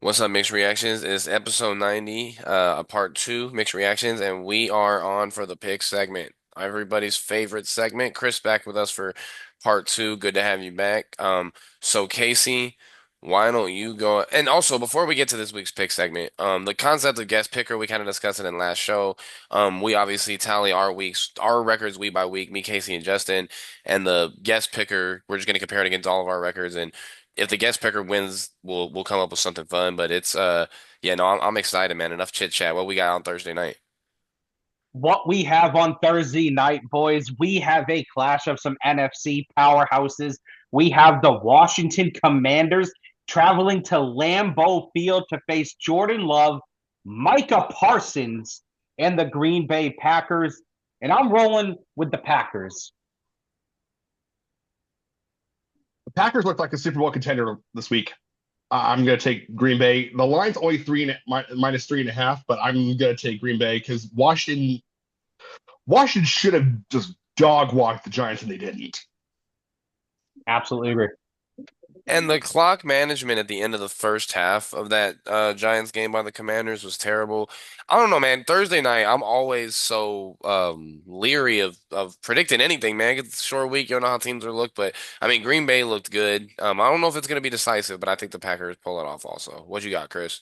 What's up, Mixed Reactions? It's episode 90, a part two, Mixed Reactions, and we are on for the pick segment. Everybody's favorite segment. Chris back with us for part two. Good to have you back. So Casey, why don't you go? And also, before we get to this week's pick segment, the concept of guest picker, we kind of discussed it in last show. We obviously tally our weeks, our records week by week, me, Casey, and Justin, and the guest picker, we're just going to compare it against all of our records and if the guest picker wins, we'll come up with something fun. But it's yeah, no, I'm excited, man. Enough chit chat. What we got on Thursday night? What we have on Thursday night, boys, we have a clash of some NFC powerhouses. We have the Washington Commanders traveling to Lambeau Field to face Jordan Love, Micah Parsons, and the Green Bay Packers. And I'm rolling with the Packers. The Packers look like a Super Bowl contender this week. I'm going to take Green Bay. The line's only minus 3.5, but I'm going to take Green Bay because Washington should have just dog walked the Giants and they didn't. Absolutely agree. And the clock management at the end of the first half of that Giants game by the Commanders was terrible. I don't know, man. Thursday night, I'm always so leery of predicting anything, man. It's a short week. You don't know how teams are look, but I mean, Green Bay looked good. I don't know if it's going to be decisive, but I think the Packers pull it off also. What you got, Chris?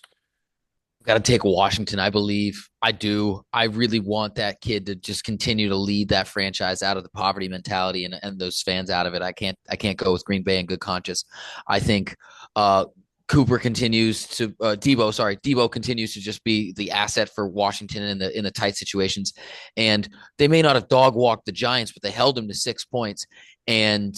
Got to take Washington, I believe. I do. I really want that kid to just continue to lead that franchise out of the poverty mentality and those fans out of it. I can't go with Green Bay in good conscience. I think Cooper continues to Debo continues to just be the asset for Washington in the tight situations. And they may not have dog walked the Giants, but they held them to 6 points. And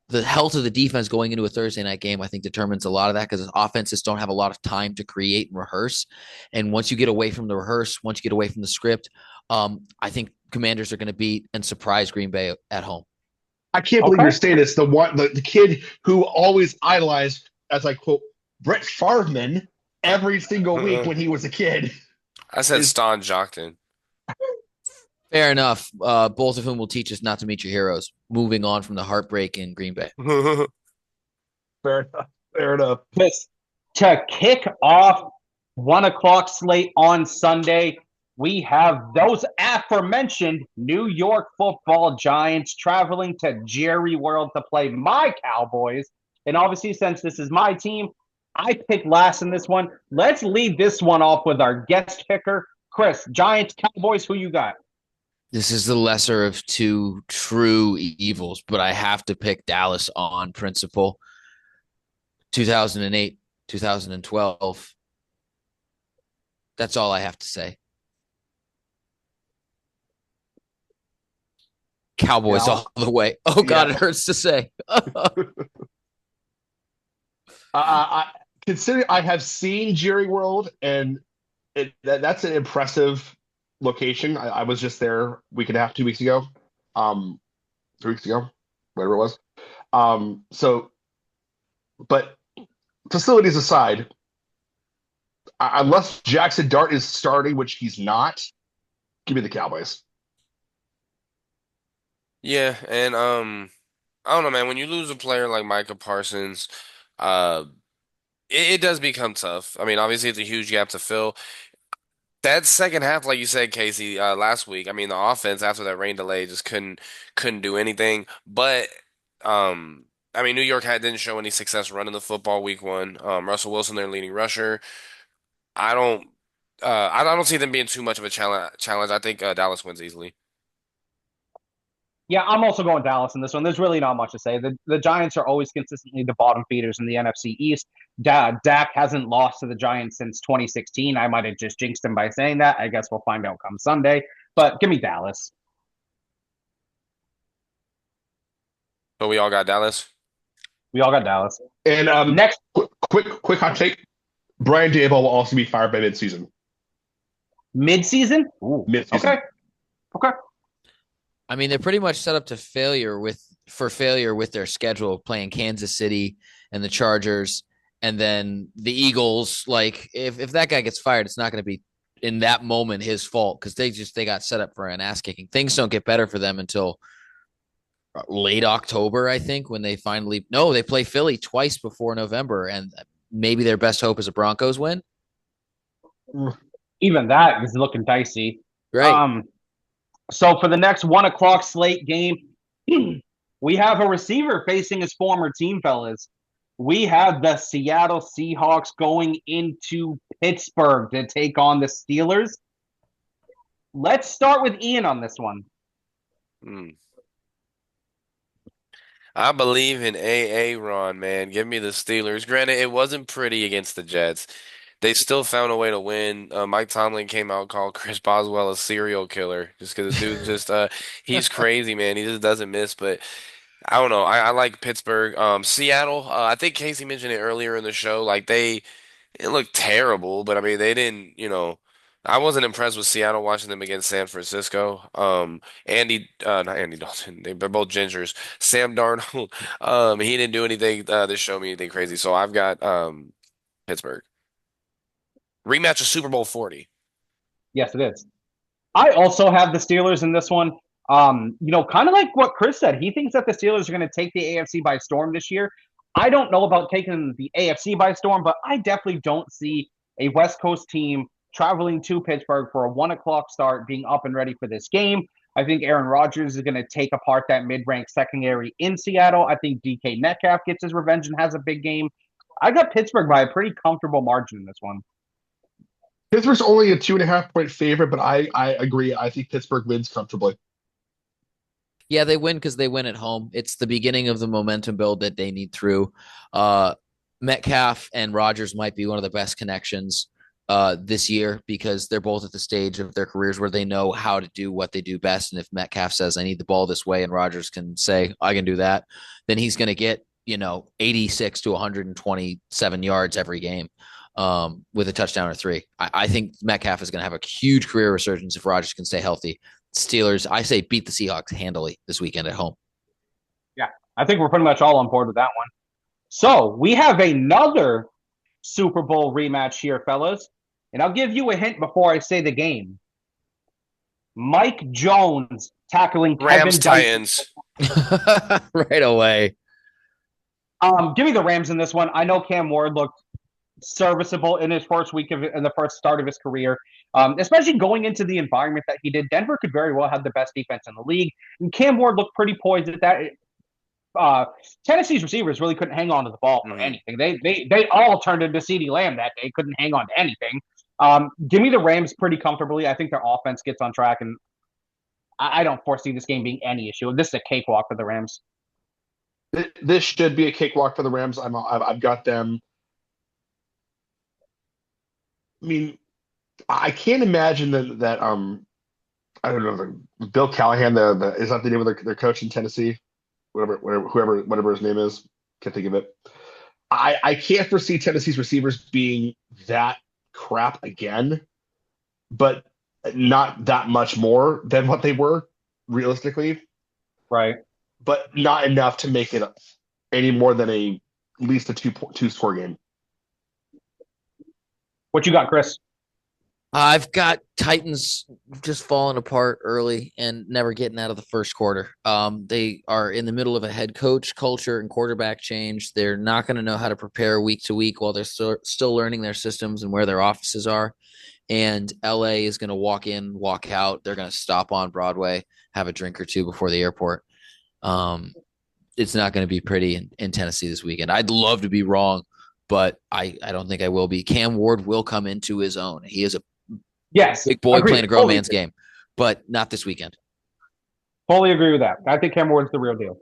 the health of the defense going into a Thursday night game, I think, determines a lot of that because offenses don't have a lot of time to create and rehearse. And once you get away from the rehearse, once you get away from the script, I think Commanders are going to beat and surprise Green Bay at home. I can't believe Okay. you're saying this. The kid who always idolized, as I quote, Brett Favre every single week when he was a kid I said is Ston Jockton. Fair enough. Both of whom will teach us not to meet your heroes. Moving on from the heartbreak in Green Bay. fair enough. Fair enough. To kick off 1 o'clock slate on Sunday, we have those aforementioned New York football giants traveling to Jerry World to play my Cowboys. And obviously, since this is my team, I picked last in this one. Let's lead this one off with our guest picker, Chris. Giants, Cowboys, who you got? This is the lesser of two true evils, but I have to pick Dallas on principle. 2008, 2012. That's all I have to say. Cowboys Yeah, all the way. Oh God, yeah. it hurts to say. I consider I have seen Jerry World, and that's an impressive location. I was just there a week and a half, 2 weeks ago, 3 weeks ago, whatever it was. So, but facilities aside, unless Jackson Dart is starting, which he's not, give me the Cowboys. Yeah, and I don't know, man. When you lose a player like Micah Parsons, uh, it does become tough. I mean, obviously it's a huge gap to fill. That second half, like you said, Casey, last week, I mean, the offense after that rain delay just couldn't do anything. But I mean, New York didn't show any success running the football week one. Russell Wilson, their leading rusher. I don't I don't see them being too much of a challenge. I think Dallas wins easily. Yeah, I'm also going Dallas in this one. There's really not much to say. The Giants are always consistently the bottom feeders in the NFC East. Dak hasn't lost to the Giants since 2016. I might have just jinxed him by saying that. I guess we'll find out come Sunday. But give me Dallas. But we all got Dallas. We all got Dallas. And Next, quick hot take: Brian Daboll will also be fired by midseason. midseason. Ooh, Midseason. okay. Okay. I mean, they're pretty much set up to failure with their schedule, playing Kansas City and the Chargers, and then the Eagles. Like, if that guy gets fired, it's not going to be in that moment his fault because they got set up for an ass kicking. Things don't get better for them until late October, I think, when they finally no, they play Philly twice before November, and maybe their best hope is a Broncos win. Even that is looking dicey. Right. So for the next 1 o'clock slate game, we have a receiver facing his former team, fellas. We have the Seattle Seahawks going into Pittsburgh to take on the Steelers. Let's start with Ian on this one. I believe in AA Ron, man. Give me the Steelers. Granted, it wasn't pretty against the Jets. They still found a way to win. Mike Tomlin came out and called Chris Boswell a serial killer just because the dude just he's crazy, man. He just doesn't miss. But I don't know. I like Pittsburgh. Seattle. I think Casey mentioned it earlier in the show. Like it looked terrible, but I mean they didn't. I wasn't impressed with Seattle watching them against San Francisco. Not Andy Dalton. They're both gingers. Sam Darnold. He didn't do anything to show me anything crazy. So I've got Pittsburgh. Rematch of Super Bowl 40. Yes, it is. I also have the Steelers in this one. Kind of like what Chris said. He thinks that the Steelers are going to take the AFC by storm this year. I don't know about taking the AFC by storm, but I definitely don't see a West Coast team traveling to Pittsburgh for a 1 o'clock start, being up and ready for this game. I think Aaron Rodgers is going to take apart that mid-ranked secondary in Seattle. I think DK Metcalf gets his revenge and has a big game. I got Pittsburgh by a pretty comfortable margin in this one. Pittsburgh's only a 2.5 point favorite, but I agree. I think Pittsburgh wins comfortably. Yeah, they win because they win at home. It's the beginning of the momentum build that they need through. Metcalf and Rodgers might be one of the best connections this year because they're both at the stage of their careers where they know how to do what they do best. And if Metcalf says, I need the ball this way, and Rodgers can say, I can do that, then he's going to get, 86 to 127 yards every game with a touchdown or 3. I think Metcalf is going to have a huge career resurgence if Rodgers can stay healthy. Steelers, I say beat the Seahawks handily this weekend at home. Yeah, I think we're pretty much all on board with that one. So we have another Super Bowl rematch here, fellas. And I'll give you a hint before I say the game. Mike Jones tackling Rams Kevin Titans. Right away. Give me the Rams in this one. I know Cam Ward looked serviceable in his first week in the first start of his career, especially going into the environment that he did. Denver could very well have the best defense in the league, and Cam Ward looked pretty poised at that. Tennessee's receivers really couldn't hang on to the ball for anything. They all turned into CeeDee Lamb that day, couldn't hang on to anything. Give me the Rams pretty comfortably. I think their offense gets on track, and I don't foresee this game being any issue. This is a cakewalk for the Rams. This should be a cakewalk for the Rams. I've got them. I mean, I can't imagine that I don't know, Bill Callahan, is that the name of their coach in Tennessee? Whatever his name is, can't think of it. I can't foresee Tennessee's receivers being that crap again, but not that much more than what they were realistically. Right. But not enough to make it any more than at least a two score game. What you got, Chris? I've got Titans just falling apart early and never getting out of the first quarter. They are in the middle of a head coach culture and quarterback change. They're not going to know how to prepare week to week while they're still learning their systems and where their offices are. And LA is going to walk in, walk out. They're going to stop on Broadway, have a drink or two before the airport. It's not going to be pretty in Tennessee this weekend. I'd love to be wrong, but I don't think I will be. Cam Ward will come into his own. He is a big boy playing a grown man's game, but not this weekend. Fully agree with that. I think Cam Ward's the real deal.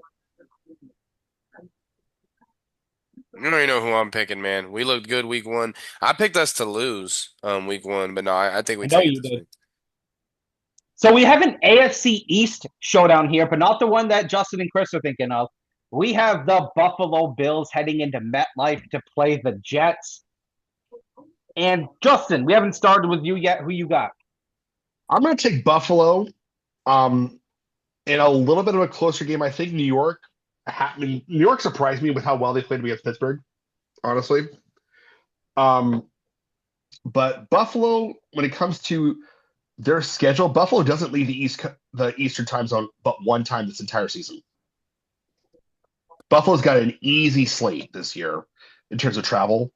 You don't even know who I'm picking, man. We looked good week 1. I picked us to lose week 1, but no, I think we take it this week. So we have an AFC East showdown here, but not the one that Justin and Chris are thinking of. We have the Buffalo Bills heading into MetLife to play the Jets. And Justin, we haven't started with you yet. Who you got? I'm going to take Buffalo in a little bit of a closer game. I think New York surprised me with how well they played against Pittsburgh, honestly. But Buffalo, when it comes to their schedule, Buffalo doesn't leave the Eastern time zone but one time this entire season. Buffalo's got an easy slate this year in terms of travel.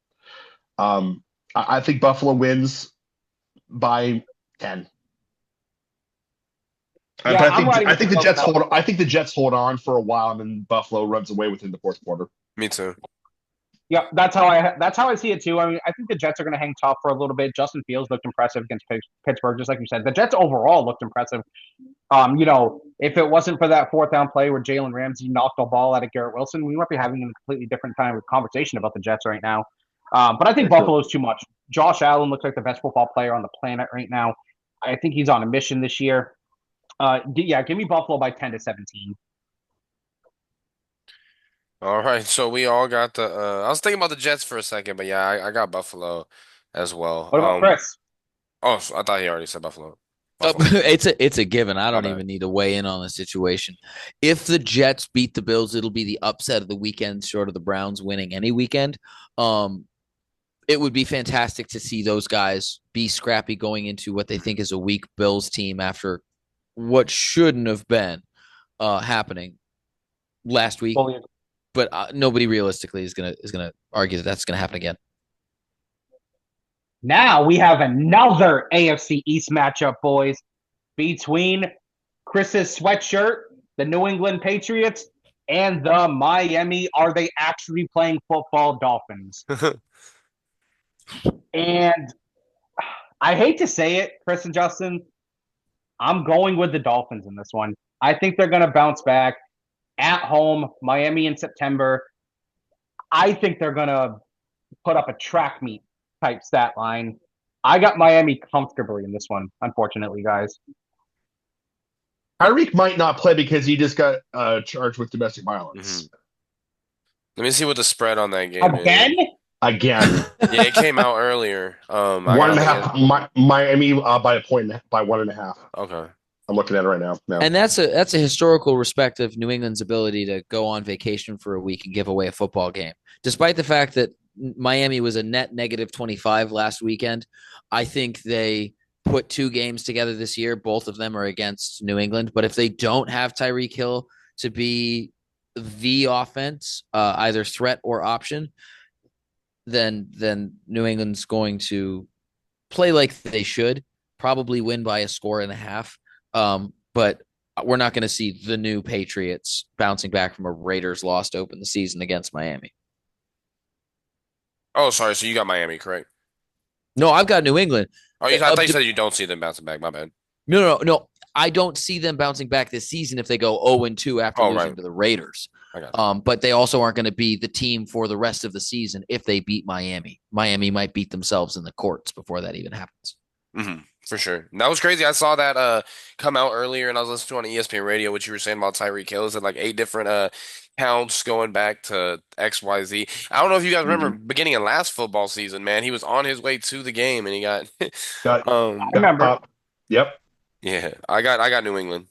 I think Buffalo wins by 10. Yeah, But I'm riding I with the think the Bills. Jets hold on for a while, and then Buffalo runs away within the fourth quarter. Me too. Yeah, that's how I see it too. I mean, I think the Jets are going to hang tough for a little bit. Justin Fields looked impressive against Pittsburgh, just like you said. The Jets overall looked impressive. If it wasn't for that fourth down play where Jalen Ramsey knocked the ball out of Garrett Wilson, we might be having a completely different kind of conversation about the Jets right now. But I think Buffalo's too much. Josh Allen looks like the best football player on the planet right now. I think he's on a mission this year. Give me Buffalo by 10-17. All right, so we all got the. I was thinking about the Jets for a second, but yeah, I got Buffalo as well. What about Chris? Oh, I thought he already said Buffalo. It's a given. I My don't bad. even need to weigh in on the situation. If the Jets beat the Bills, it'll be the upset of the weekend, short of the Browns winning any weekend. It would be fantastic to see those guys be scrappy going into what they think is a weak Bills team after what shouldn't have been happening last week. Fully agree. But nobody realistically is gonna argue that that's gonna happen again. Now we have another AFC East matchup, boys, between Chris's sweatshirt, the New England Patriots, and the Miami Are They Actually Playing Football Dolphins. And I hate to say it, Chris and Justin, I'm going with the Dolphins in this one. I think they're going to bounce back at home, Miami in September. I think they're going to put up a track meet type stat line. I got Miami comfortably in this one, unfortunately, guys. Tyreek might not play because he just got charged with domestic violence. Mhm. Let me see what the spread on that game Again? is. Again, Yeah, it came out earlier. I one and a got half. Miami by a point, by 1.5. Okay. I'm looking at it right now. No. And that's a historical respect of New England's ability to go on vacation for a week and give away a football game. Despite the fact that Miami was a net negative 25 last weekend, I think they put two games together this year. Both of them are against New England. But if they don't have Tyreek Hill to be the offense, either threat or option, then New England's going to play like they should, probably win by a score and a half. But we're not going to see the new Patriots bouncing back from a Raiders loss to open the season against Miami. Oh, sorry. So you got Miami, correct? No, I've got New England. Oh, I thought you said you don't see them bouncing back. My bad. No. I don't see them bouncing back this season if they go 0-2 after losing to the Raiders. I got But they also aren't going to be the team for the rest of the season if they beat Miami. Miami might beat themselves in the courts before that even happens. For sure. That was crazy. I saw that come out earlier and I was listening to on ESPN radio what you were saying about Tyreek Hill. It's like 8 different counts going back to XYZ. I don't know if you guys remember beginning of last football season, man. He was on his way to the game and he got I remember. Yep. Yeah. I got New England.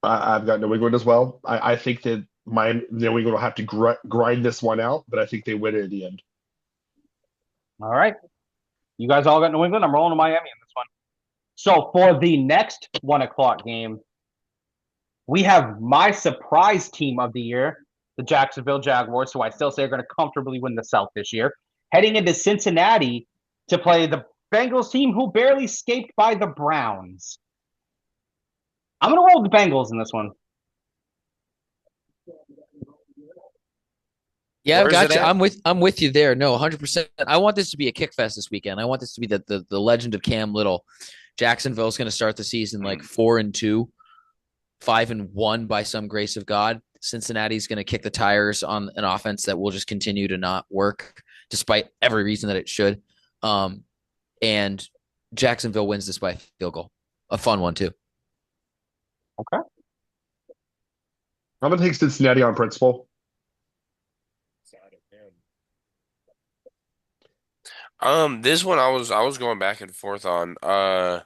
I've got New England as well. I think that New England will have to grind this one out, but I think they win it at the end. All right. You guys all got New England. I'm rolling to Miami in this one. So for the next 1:00 game, we have my surprise team of the year, the Jacksonville Jaguars, who I still say are going to comfortably win the South this year, heading into Cincinnati to play the Bengals team who barely escaped by the Browns. I'm going to roll the Bengals in this one. Yeah, Where's I've got it you. at? I'm with you there. No, 100%. I want this to be a kick fest this weekend. I want this to be the legend of Cam Little. Jacksonville's going to start the season like 4-2, 5-1 by some grace of God. Cincinnati's going to kick the tires on an offense that will just continue to not work, despite every reason that it should. And Jacksonville wins this by a field goal. A fun one too. Okay. I'm gonna take Cincinnati on principle. This one I was going back and forth on. I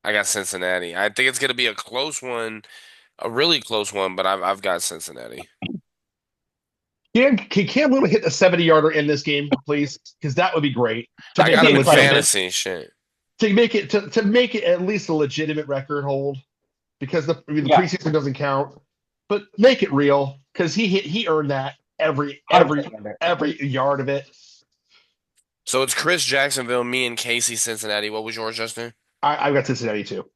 got Cincinnati. I think it's gonna be a close one, a really close one, but I've got Cincinnati. Can Cam Little hit a 70-yarder in this game, please? Because that would be great. I got him in legitimate. fantasy shit. To make it at least a legitimate record hold, because the preseason doesn't count, but make it real because he earned that. every 100%. yard of it. So it's Chris Jacksonville, me and Casey Cincinnati. What was yours, Justin? I've got Cincinnati too.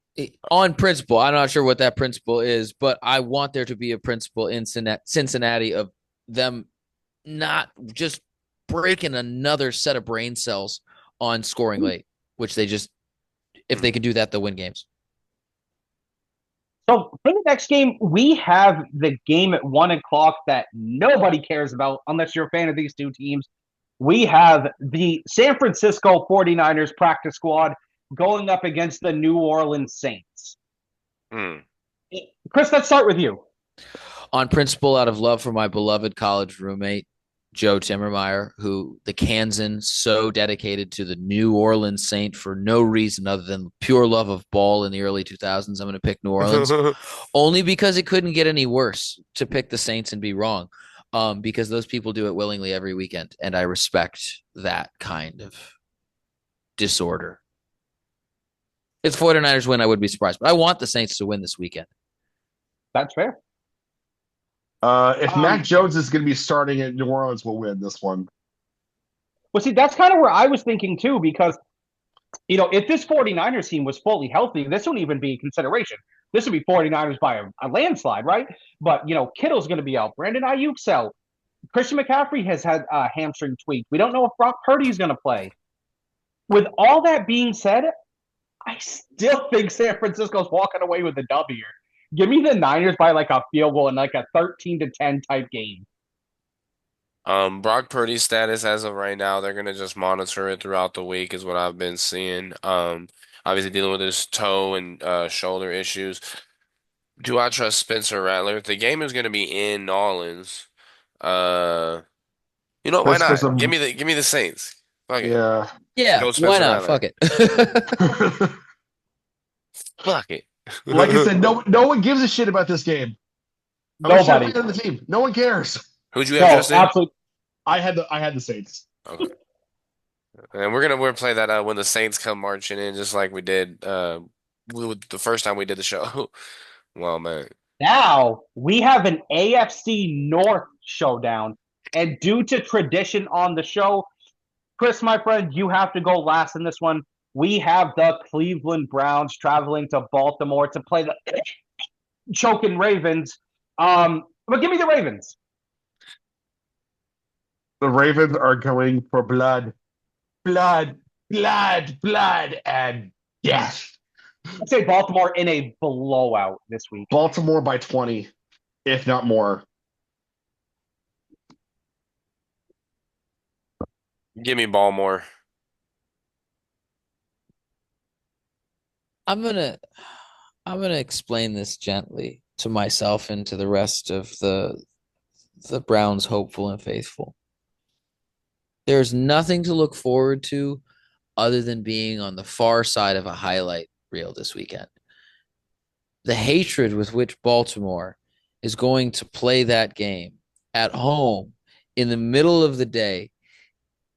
On principle, I'm not sure what that principle is, but I want there to be a principle in Cincinnati of them not just breaking another set of brain cells on scoring late, which they just, if they can do that, they'll win games. So for the next game, we have the game at 1 o'clock that nobody cares about unless you're a fan of these two teams. We have the San Francisco 49ers practice squad going up against the New Orleans Saints. Hmm. Chris, let's start with you. On principle, out of love for my beloved college roommate, Joe Timmermeyer, who the Kansan so dedicated to the New Orleans Saint for no reason other than pure love of ball in the early 2000s. I'm going to pick New Orleans only because it couldn't get any worse to pick the Saints and be wrong, because those people do it willingly every weekend, and I respect that kind of disorder. If the 49ers win, I would be surprised, but I want the Saints to win this weekend. That's fair. If Mac Jones is going to be starting at New Orleans, we'll win this one. Well, see, that's kind of where I was thinking too, because, if this 49ers team was fully healthy, this wouldn't even be a consideration. This would be 49ers by a landslide, right? But, Kittle's going to be out. Brandon Ayuk's out. Christian McCaffrey has had a hamstring tweak. We don't know if Brock Purdy's going to play. With all that being said, I still think San Francisco's walking away with a W. Give me the Niners by like a field goal in like a 13-10 type game. Brock Purdy's status as of right now, they're gonna just monitor it throughout the week, is what I've been seeing. Obviously dealing with his toe and shoulder issues. Do I trust Spencer Rattler? If the game is gonna be in New Orleans, why Just not? Give me the Saints. Fuck it. Yeah. Yeah, Go why Spencer not? Rattler. Fuck it. Fuck it. Like I said, no one gives a shit about this game. Nobody. On the team. No one cares. Who'd you have, Justin? Absolutely. I had the Saints. Okay. And we're gonna play that when the Saints come marching in, just like we did the first time we did the show. Well, man. Now we have an AFC North showdown. And due to tradition on the show, Chris, my friend, you have to go last in this one. We have the Cleveland Browns traveling to Baltimore to play the choking Ravens. But give me the Ravens. The Ravens are going for blood, and death. I'd say Baltimore in a blowout this week. Baltimore by 20, if not more. Give me Baltimore. I'm gonna explain this gently to myself and to the rest of the Browns hopeful and faithful. There's nothing to look forward to other than being on the far side of a highlight reel this weekend. The hatred with which Baltimore is going to play that game at home in the middle of the day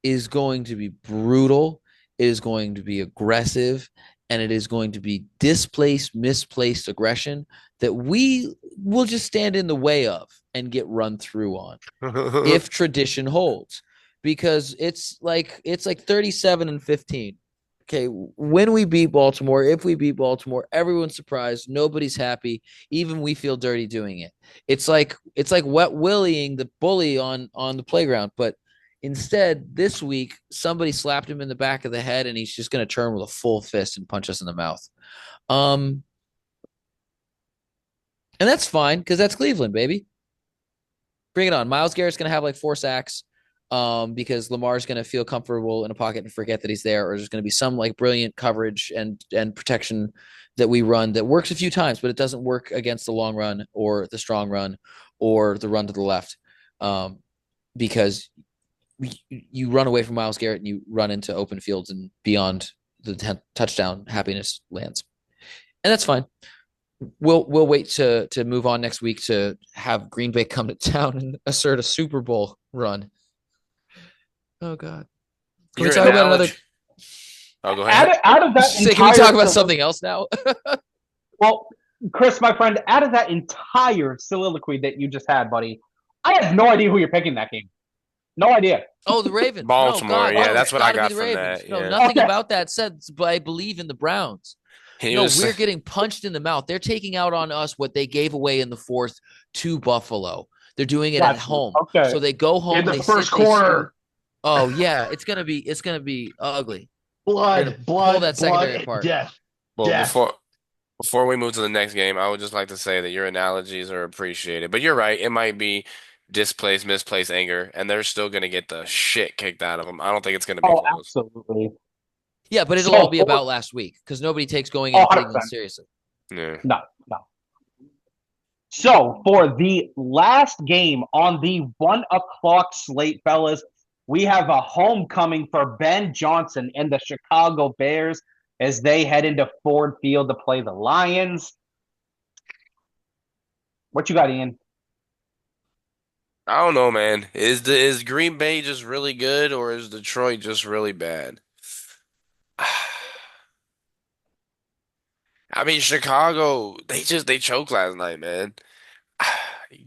is going to be brutal. It is going to be aggressive, and it is going to be misplaced aggression that we will just stand in the way of and get run through on if tradition holds, because it's like 37-15. Okay, when we beat Baltimore, if we beat Baltimore, everyone's surprised, nobody's happy, even we feel dirty doing it. It's like wet willying the bully on the playground, but instead, this week, somebody slapped him in the back of the head, and he's just going to turn with a full fist and punch us in the mouth. And that's fine, because that's Cleveland, baby. Bring it on. Myles Garrett's going to have like 4 sacks because Lamar's going to feel comfortable in a pocket and forget that he's there, or there's going to be some like brilliant coverage and protection that we run that works a few times, but it doesn't work against the long run or the strong run or the run to the left because you run away from Myles Garrett and you run into open fields and beyond the touchdown happiness lands. And that's fine. We'll wait to move on next week to have Green Bay come to town and assert a Super Bowl run. Oh God. Can we talk about another? Oh, go ahead. Out of that, can we talk about something else now? Well, Chris, my friend, out of that entire soliloquy that you just had, buddy, I have no idea who you're picking that game. No idea. Oh, the Ravens. No, Baltimore. God, Yeah, no, that's it's what I got to be got the from Ravens. that. No, Yeah. nothing Okay. about that said, but I believe in the Browns. He No, was we're getting punched in the mouth. They're taking out on us what they gave away in the fourth to Buffalo. They're doing it at Gotcha. home. Okay. So they go In home, the they first sit, they scoot. quarter. Oh yeah, it's gonna be ugly. They're Blood, gonna pull blood, that blood, secondary and apart. death. well Death. before we move to the next game, I would just like to say that your analogies are appreciated. But you're right, it might be displaced, misplaced anger, and they're still gonna get the shit kicked out of them. I don't think it's gonna be Oh, close. absolutely. Yeah, but it'll all So, be about last week because nobody takes going oh, into 100%. Cleveland seriously. Yeah. No, no. So for the last game on the 1 o'clock slate, fellas, we have a homecoming for Ben Johnson and the Chicago Bears as they head into Ford Field to play the Lions. What you got, Ian? I don't know, man. Is Green Bay just really good or is Detroit just really bad? I mean, Chicago, they choked last night, man.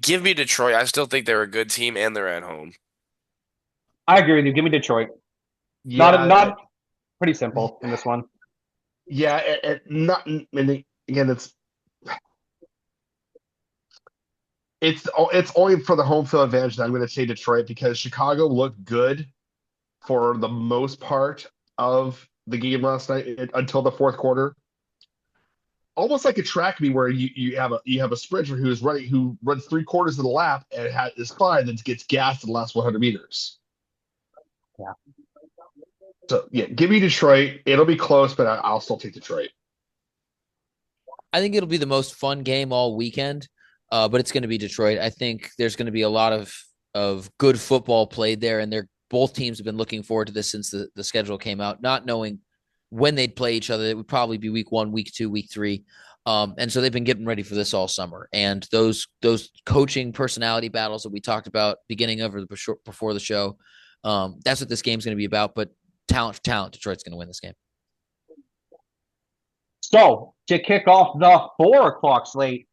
Give me Detroit. I still think they're a good team and they're at home. I agree with you. Give me Detroit. Yeah, Not pretty simple in this one. yeah. Not. And again, it's only for the home field advantage that I'm going to say Detroit because Chicago looked good for the most part of the game last night until the fourth quarter. Almost like a track meet where you have a sprinter who runs 3/4 of the lap and is fine, then gets gassed in the last 100 meters. Yeah. So yeah, give me Detroit. It'll be close, but I'll still take Detroit. I think it'll be the most fun game all weekend, but it's going to be Detroit. I think there's going to be a lot of good football played there, and both teams have been looking forward to this since the schedule came out, not knowing when they'd play each other. It would probably be week 1, week 2, week 3. And so they've been getting ready for this all summer. And those coaching personality battles that we talked about beginning of or before the show, that's what this game's going to be about. But talent for talent, Detroit's going to win this game. So to kick off the 4 o'clock slate,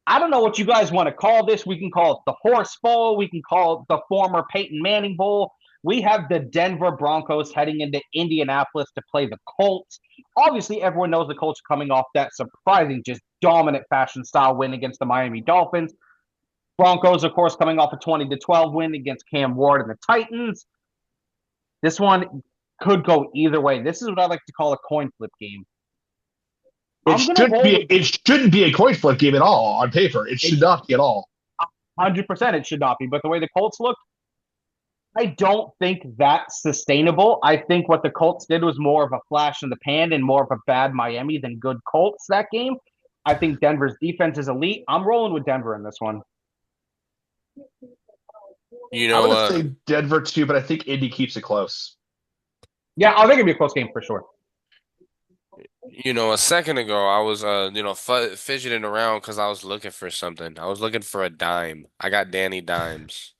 I don't know what you guys want to call this. We can call it the Horse Bowl. We can call it the former Peyton Manning Bowl. We have the Denver Broncos heading into Indianapolis to play the Colts. Obviously, everyone knows the Colts are coming off that surprising, just dominant fashion style win against the Miami Dolphins. Broncos, of course, coming off a 20-12 win against Cam Ward and the Titans. This one could go either way. This is what I like to call a coin flip game. It shouldn't be a coin flip game at all on paper. It should not be at all. 100% it should not be. But the way the Colts look, I don't think that's sustainable. I think what the Colts did was more of a flash in the pan and more of a bad Miami than good Colts that game. I think Denver's defense is elite. I'm rolling with Denver in this one. You I'm know, going to say Denver too, but I think Indy keeps it close. Yeah, I think it'll be a close game for sure. a second ago I was fidgeting around because I was looking for something. I was looking for a dime. I got Danny Dimes.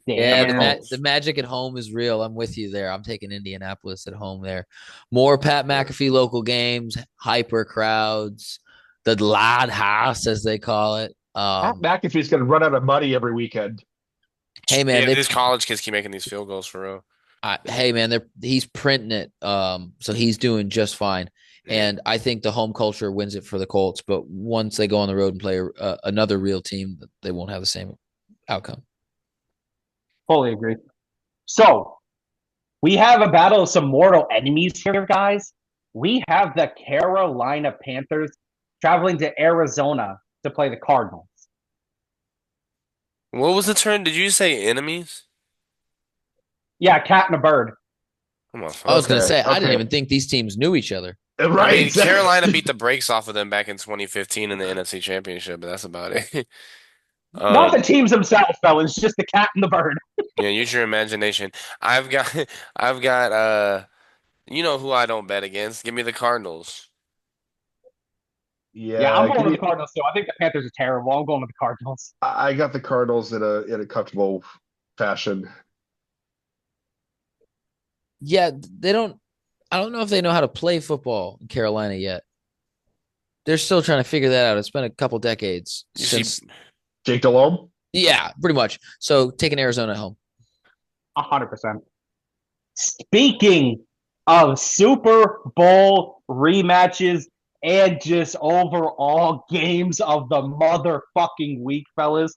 Yeah, Damn. the magic at home is real. I'm with you there. I'm taking Indianapolis at home there. More Pat McAfee local games, hyper crowds, the loud house as they call it. Pat McAfee's going to run out of money every weekend. Hey man, these college kids keep making these field goals for real. Hey man, he's printing it. So he's doing just fine. And I think the home culture wins it for the Colts. But once they go on the road and play another real team, they won't have the same outcome. Fully agree. So we have a battle of some mortal enemies here, guys. We have the Carolina Panthers traveling to Arizona to play the Cardinals. What was the term? Did you say enemies? Yeah, cat and a bird. Come on, I was going to say, I didn't okay. even think these teams knew each other. Right. I mean, exactly. Carolina beat the brakes off of them back in 2015 in the NFC Championship, but that's about it. Not the teams themselves, fellas, just the cat and the bird. Yeah, use your imagination. I've got, you know who I don't bet against? Give me the Cardinals. Yeah, I'm going give with me- the Cardinals too. I think the Panthers are terrible. I'm going with the Cardinals. I got the Cardinals in a comfortable fashion. Yeah, I don't know if they know how to play football in Carolina yet. They're still trying to figure that out. It's been a couple decades You since see, Jake Delhomme. Yeah, pretty much. So taking Arizona home. 100%. Speaking of Super Bowl rematches and just overall games of the motherfucking week, fellas,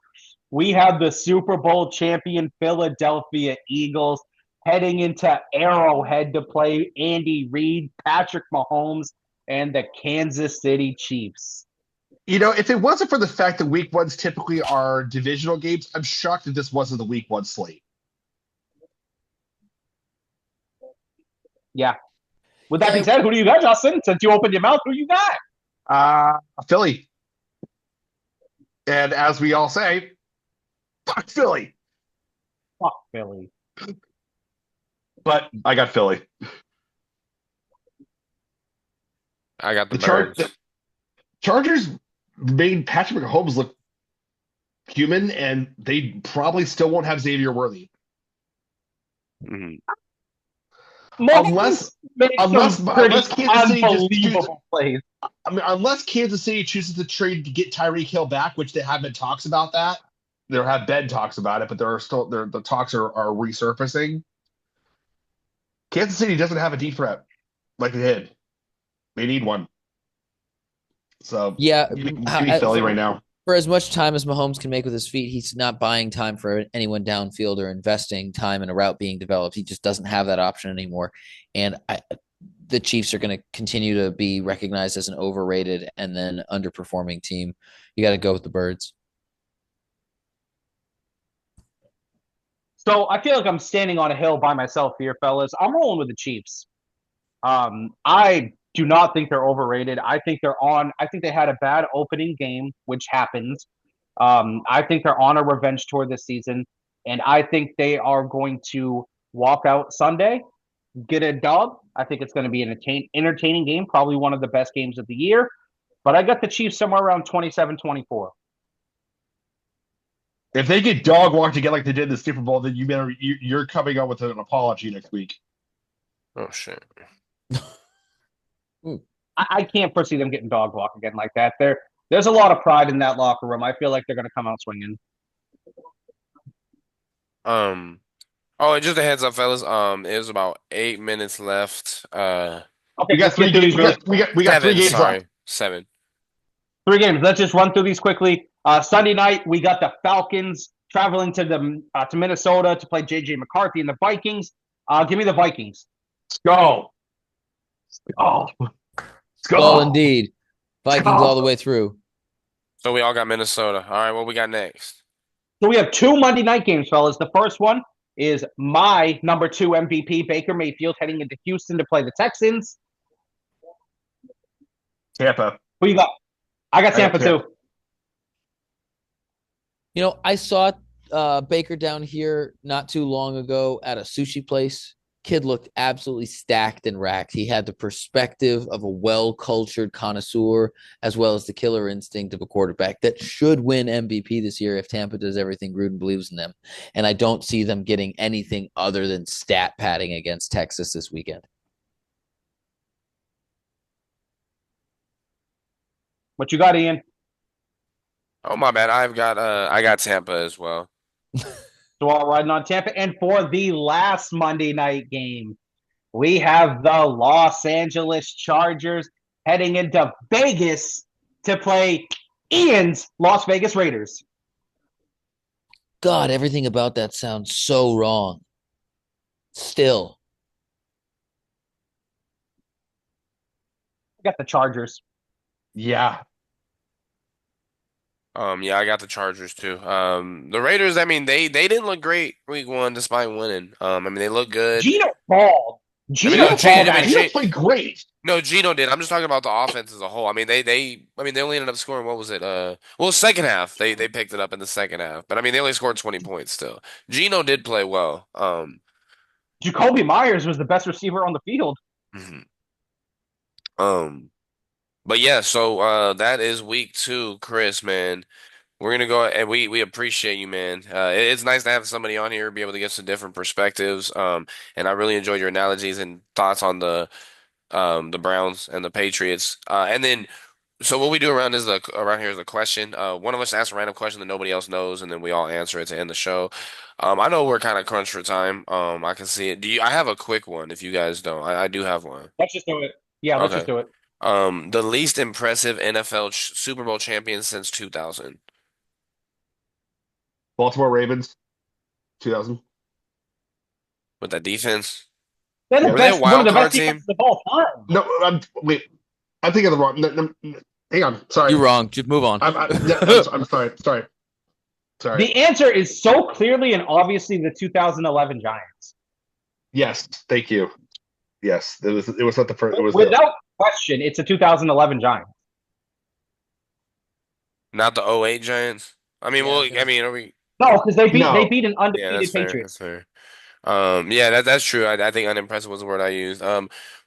we have the Super Bowl champion Philadelphia Eagles heading into Arrowhead to play Andy Reid, Patrick Mahomes, and the Kansas City Chiefs. If it wasn't for the fact that week ones typically are divisional games, I'm shocked that this wasn't the week one slate. Yeah. With that being said, who do you got, Justin? Since you opened your mouth, who you got? Philly. And as we all say, fuck Philly. Fuck Philly. But I got Philly. I got the The char- birds. the Chargers made Patrick Mahomes look human, and they probably still won't have Xavier Worthy. Mhm. Unless made unless some pretty unless Kansas City just chooses, unbelievable plays. unless Kansas City chooses to trade to get Tyreek Hill back, which they have been talks about that. There have been talks about it, but there are still the talks are resurfacing. Kansas City doesn't have a deep threat like they did. They need one. So Yeah, give me Philly right now. for as much time as Mahomes can make with his feet, he's not buying time for anyone downfield or investing time in a route being developed. He just doesn't have that option anymore. And the Chiefs are going to continue to be recognized as an overrated and then underperforming team. You got to go with the Birds. So I feel like I'm standing on a hill by myself here, fellas. I'm rolling with the Chiefs. I do not think they're overrated. I think they're on. I think they had a bad opening game, which happens. I think they're on a revenge tour this season, and I think they are going to walk out Sunday, get a dub. I think it's going to be an entertaining game, probably one of the best games of the year. But I got the Chiefs somewhere around 27-24. If they get dog walked again like they did in the Super Bowl, then you're coming up with an apology next week. Oh shit. I can't foresee them getting dog walk again like that. There's a lot of pride in that locker room. I feel like they're going to come out swinging. Um. Oh, and just a heads up, fellas. It was about 8 minutes left. Okay, We got let's three get through games. these really We got three Seven. games left. Sorry, 7. 3 games. Let's just run through these quickly. Sunday night, we got the Falcons traveling to Minnesota to play JJ McCarthy and the Vikings. Give me the Vikings. Let's go. Oh, let's go. Oh, indeed. Vikings all the way through. So we all got Minnesota. All right, what we got next? So we have 2 Monday night games, fellas. The first one is my number 2 MVP, Baker Mayfield, heading into Houston to play the Texans. Tampa. Who you got? I got I got Tampa too. I saw Baker down here not too long ago at a sushi place. Kid looked absolutely stacked and racked. He had the perspective of a well-cultured connoisseur, as well as the killer instinct of a quarterback that should win MVP this year if Tampa does everything Gruden believes in them. And I don't see them getting anything other than stat padding against Texas this weekend. What you got, Ian? Oh my bad. I got Tampa as well. So all riding on Tampa. And for the last Monday night game, we have the Los Angeles Chargers heading into Vegas to play Ian's Las Vegas Raiders. God, everything about that sounds so wrong. Still. I got the Chargers. Yeah. Yeah, I got the Chargers too. The Raiders, I mean, they didn't look great week 1 despite winning. I mean, they look good. Gino balled. mean, Gino Gino- balled I mean, out. He played great. No, Gino did. I'm just talking about the offense as a whole. I mean, I mean, they only ended up scoring, what was it? Well, second half. They picked it up in the second half. But I mean, they only scored 20 points still. Gino did play well. Jacoby Myers was the best receiver on the field. Mhm. But yeah, so that is week 2, Chris, man. We're gonna go and we appreciate you, man. It's nice to have somebody on here be able to get some different perspectives. And I really enjoyed your analogies and thoughts on the Browns and the Patriots. And then So what we do around here is a question. One of us asks a random question that nobody else knows, and then we all answer it to end the show. I know we're kind of crunched for time. I can see it. I have a quick one if you guys don't. I do have one. Let's just do it. Yeah, let's just Okay. do it. The least impressive NFL ch Super Bowl champion since 2000 Baltimore Ravens, 2000. with that defense. They're the Yeah. Were they a best, one of wild the card best team? defenses of all time. No, wait. I'm thinking of the wrong. Hang on. Sorry. You're wrong. Just move on. I'm sorry. Sorry. The answer is so clearly and obviously the 2011 Giants. Yes. Thank you. Yes. It was not the first. It was Without question, it's a 2011 Giants. Not the '08 Giants. I mean, Yeah, well, okay. I mean, are we? No, because they No. beat an Yeah, that's undefeated fair. Patriots. That's fair. Yeah, that's true. I think unimpressive was the word I used.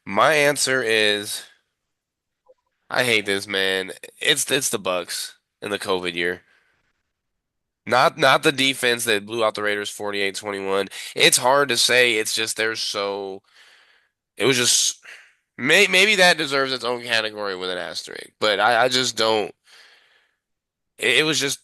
My answer is I hate this, man. It's the Bucks in the COVID year. Not the defense that blew out the Raiders 48-21. It's hard to say. It's just it was just maybe that deserves its own category with an asterisk. But I just don't it was just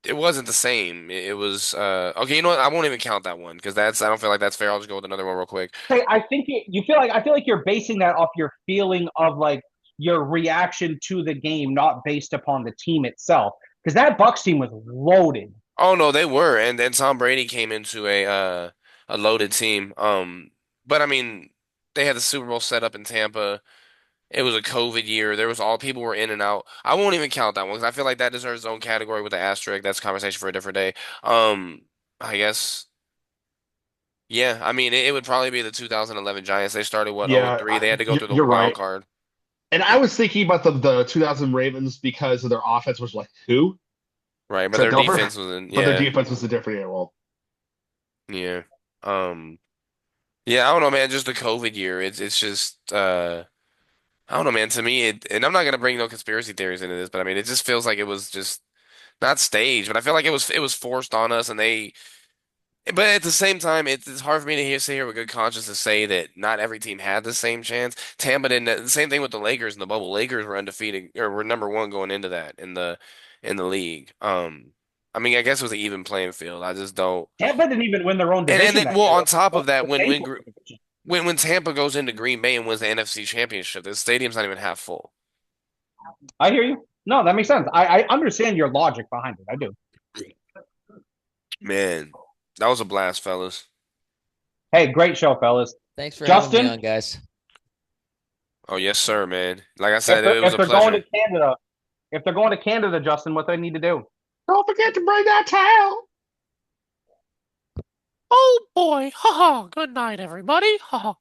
it wasn't the same. It was okay, you know what? I won't even count that one because I don't feel like that's fair. I'll just go with another one real quick. Hey, I think you feel like I feel like you're basing that off your feeling of like your reaction to the game, not based upon the team itself. Because that Bucks team was loaded. Oh no, they were, and then Tom Brady came into a loaded team. But I mean, they had the Super Bowl set up in Tampa. It was a COVID year. There was all people were in and out. I won't even count that one because I feel like that deserves its own category with the asterisk. That's a conversation for a different day. I guess, yeah. I mean, it would probably be the 2011 Giants. They started what Yeah. 0-3. They had to go through the You're wild right. card, And I was thinking about the 2000 Ravens because of their offense was like who? right? But Trent their Dilfer, defense was in, but their yeah, defense was a different animal. yeah. Um, yeah. I don't know, man. Just the COVID year. It's just I don't know, man. To me, and I'm not gonna bring no conspiracy theories into this, but I mean, it just feels like it was just not staged, but I feel like it was forced on us, and they. But at the same time, it's hard for me to sit here with good conscience to say that not every team had the same chance. Tampa didn't. The same thing with the Lakers in the bubble. Lakers were undefeated or were number one going into that in the league. I mean, I guess it was an even playing field. I just don't. Tampa didn't even win their own And division then, that well, year. on top of that, The Saints won the division. when Tampa goes into Green Bay and wins the NFC Championship, the stadium's not even half full. I hear you. No, that makes sense. I understand your logic behind it. I do. Man, that was a blast, fellas. Hey, great show, fellas. Thanks for having me Justin, on, guys. Oh, yes, sir, man. Like I if said, it they're, was if a they're going to pleasure. Canada, if they're going to Canada, Justin, what do they need to do? Don't forget to bring that towel. Oh boy. Ha ha. Good night, everybody. Ha ha.